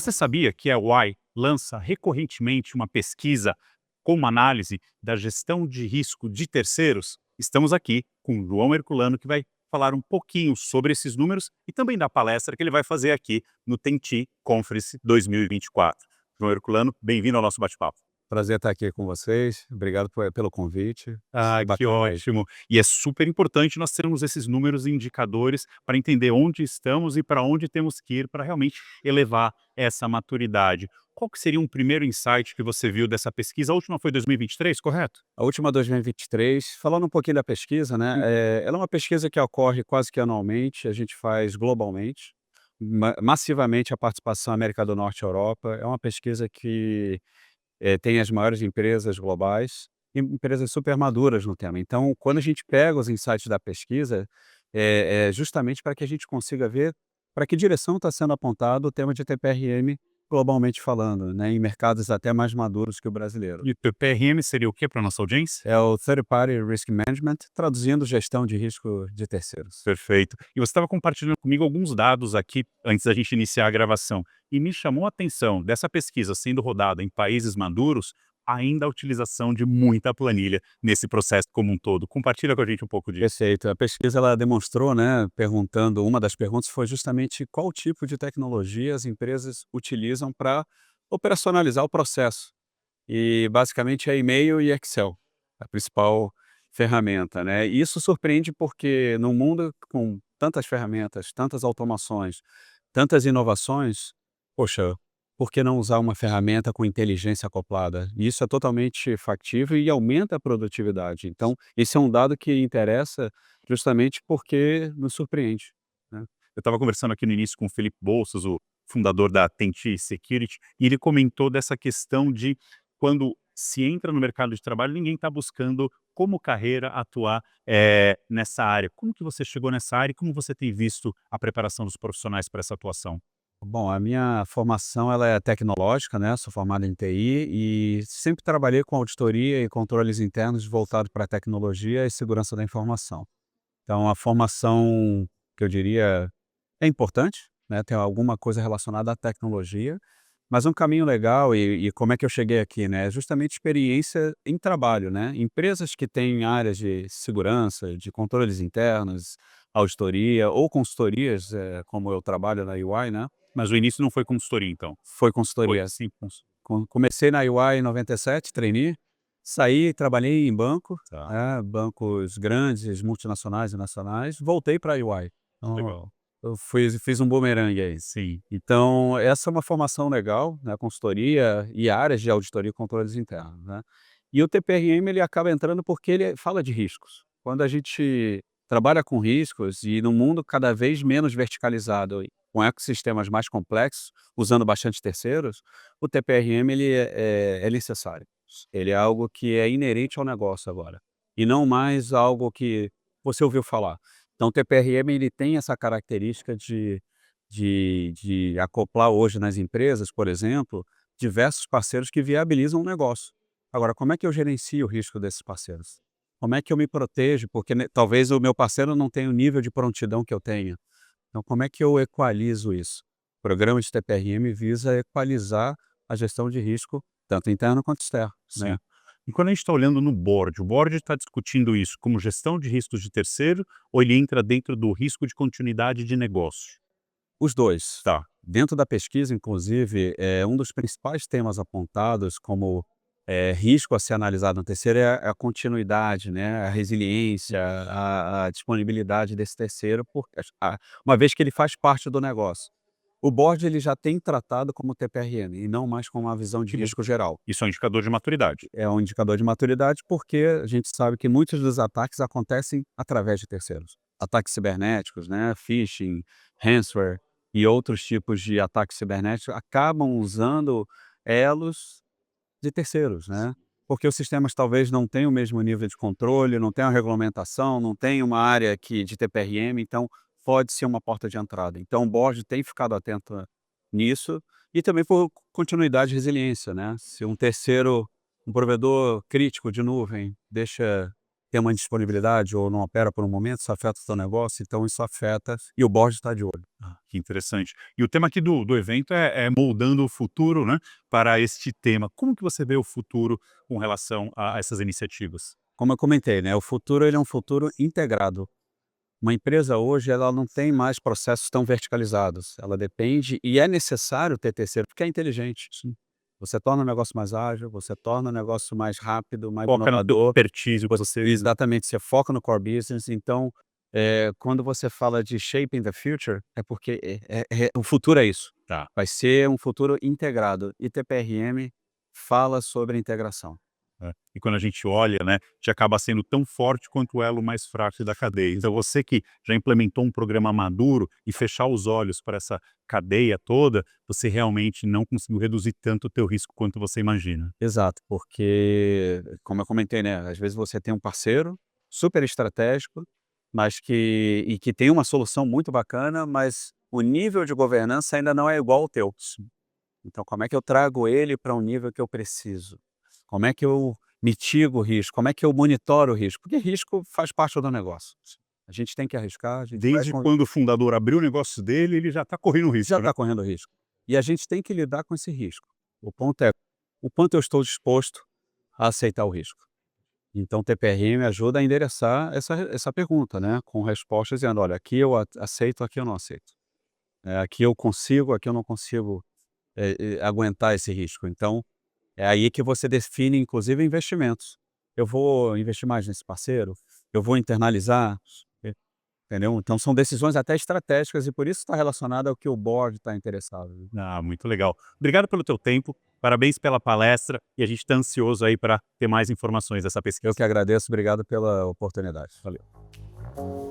Você sabia que a EY lança recorrentemente uma pesquisa com uma análise da gestão de risco de terceiros? Estamos aqui com o João Herculano, que vai falar um pouquinho sobre esses números e também da palestra que ele vai fazer aqui no TENTI Conference 2024. João Herculano, bem-vindo ao nosso bate-papo. Prazer estar aqui com vocês. Obrigado pelo convite. Ah, que Bacana aí. ótimo. E é super importante nós termos esses números e indicadores para entender onde estamos e para onde temos que ir para realmente elevar essa maturidade. Qual que seria um primeiro insight que você viu dessa pesquisa? A última foi 2023, correto? A última 2023, falando um pouquinho da pesquisa, né? Hum. Ela é uma pesquisa que ocorre quase que anualmente, a gente faz globalmente, massivamente a participação América do Norte e Europa. É uma pesquisa que tem as maiores empresas globais e empresas super maduras no tema. Então, quando a gente pega os insights da pesquisa, é justamente para que a gente consiga ver para que direção está sendo apontado o tema de TPRM globalmente falando, né, em mercados até mais maduros que o brasileiro. E o PRM seria o que para nossa audiência? É o Third Party Risk Management, traduzindo gestão de risco de terceiros. Perfeito. E você estava compartilhando comigo alguns dados aqui antes da gente iniciar a gravação. E me chamou a atenção dessa pesquisa sendo rodada em países maduros, ainda a utilização de muita planilha nesse processo como um todo. Compartilha com a gente um pouco disso. Perfeito. A pesquisa ela demonstrou, né, perguntando, uma das perguntas foi justamente qual tipo de tecnologia as empresas utilizam para operacionalizar o processo. E basicamente é e-mail e Excel, a principal ferramenta, né? E isso surpreende porque num mundo com tantas ferramentas, tantas automações, tantas inovações, poxa, por que não usar uma ferramenta com inteligência acoplada? Isso é totalmente factível e aumenta a produtividade. Então, esse é um dado que interessa justamente porque nos surpreende, né? Eu estava conversando aqui no início com o Felipe Bolsas, o fundador da Tenti Security, e ele comentou dessa questão de quando se entra no mercado de trabalho, ninguém está buscando como carreira atuar nessa área. Como que você chegou nessa área e como você tem visto a preparação dos profissionais para essa atuação? Bom, a minha formação ela é tecnológica, né? Sou formado em TI e sempre trabalhei com auditoria e controles internos voltado para tecnologia e segurança da informação. Então, a formação, que eu diria, é importante, né? Tem alguma coisa relacionada à tecnologia, mas um caminho legal e como é que eu cheguei aqui, né? É justamente experiência em trabalho, né? Empresas que têm áreas de segurança, de controles internos, auditoria ou consultorias, como eu trabalho na UI, né? Mas o início não foi consultoria, então? Foi Foi, consultoria. sim. Comecei na UI em 97, trainee, saí, trabalhei em banco, Tá, bancos grandes, multinacionais e nacionais, voltei para a UI. Então, legal. eu fiz um bumerangue aí. Sim. Então, essa é uma formação legal, né, consultoria e áreas de auditoria e controles internos, né. E o TPRM ele acaba entrando porque ele fala de riscos. Quando a gente trabalha com riscos e num mundo cada vez menos verticalizado, e com ecossistemas mais complexos, usando bastante terceiros, o TPRM ele é necessário. Ele é algo que é inerente ao negócio agora, e não mais algo que você ouviu falar. Então o TPRM ele tem essa característica de acoplar hoje nas empresas, por exemplo, diversos parceiros que viabilizam o negócio. Agora, como é que eu gerencio o risco desses parceiros? Como é que eu me protejo? Porque talvez o meu parceiro não tenha o nível de prontidão que eu tenho. Então, como é que eu equalizo isso? O programa de TPRM visa equalizar a gestão de risco, tanto interno quanto externo, Sim. né? E quando a gente está olhando no board, o board está discutindo isso como gestão de riscos de terceiro ou ele entra dentro do risco de continuidade de negócio? Os dois. Tá. Dentro da pesquisa, inclusive, um dos principais temas apontados como risco a ser analisado no terceiro é a continuidade, né, a resiliência, a disponibilidade desse terceiro, uma vez que ele faz parte do negócio. O board ele já tem tratado como TPRM e não mais como uma visão de Que bom. risco geral. Isso é um indicador de maturidade. É um indicador de maturidade porque a gente sabe que muitos dos ataques acontecem através de terceiros. Ataques cibernéticos, né, phishing, ransomware e outros tipos de ataques cibernéticos acabam usando elos de terceiros, né? Porque os sistemas talvez não tenham o mesmo nível de controle, não tenham regulamentação, não tem uma área que de TPRM, então pode ser uma porta de entrada. Então o board tem ficado atento nisso e também por continuidade e resiliência, né? Se um terceiro, um provedor crítico de nuvem deixa tem uma indisponibilidade ou não opera por um momento, isso afeta o seu negócio, então isso afeta e o board está de olho. Que interessante. E o tema aqui do evento é moldando o futuro, né, para este tema. Como que você vê o futuro com relação a essas iniciativas? Como eu comentei, né, o futuro ele é um futuro integrado. Uma empresa hoje ela não tem mais processos tão verticalizados, ela depende e é necessário ter terceiro, porque é inteligente. Você torna o negócio mais ágil, você torna o negócio mais rápido, mais Foca no teu inovador. expertise, o que você Exatamente, você foca no core business, então, quando você fala de shaping the future, é porque o futuro é isso, tá. vai ser um futuro integrado, e TPRM fala sobre integração. Né. E quando a gente olha, né, a gente acaba sendo tão forte quanto o elo mais fraco da cadeia. Então você que já implementou um programa maduro e fechar os olhos para essa cadeia toda, você realmente não conseguiu reduzir tanto o teu risco quanto você imagina. Exato, porque, como eu comentei, né, às vezes você tem um parceiro super estratégico, mas que tem uma solução muito bacana, mas o nível de governança ainda não é igual ao teu. Então como é que eu trago ele para um nível que eu preciso? Como é que eu mitigo o risco? Como é que eu monitoro o risco? Porque risco faz parte do negócio. A gente tem que arriscar, a gente vai Desde quando o fundador abriu o negócio dele, ele já está correndo já risco, né? está correndo risco. E a gente tem que lidar com esse risco. O ponto é o quanto eu estou disposto a aceitar o risco. Então o TPRM ajuda a endereçar essa pergunta, né, com respostas dizendo: "Olha, aqui eu aceito, aqui eu não aceito. Aqui eu consigo, aqui eu não consigo, aguentar esse risco". Então, é aí que você define inclusive investimentos. Eu vou investir mais nesse parceiro? Eu vou internalizar? Entendeu? Então são decisões até estratégicas e por isso está relacionado ao que o board está interessado, né. Muito legal. Obrigado pelo teu tempo, parabéns pela palestra e a gente está ansioso aí para ter mais informações dessa Eu pesquisa. que agradeço, obrigado pela oportunidade. Valeu.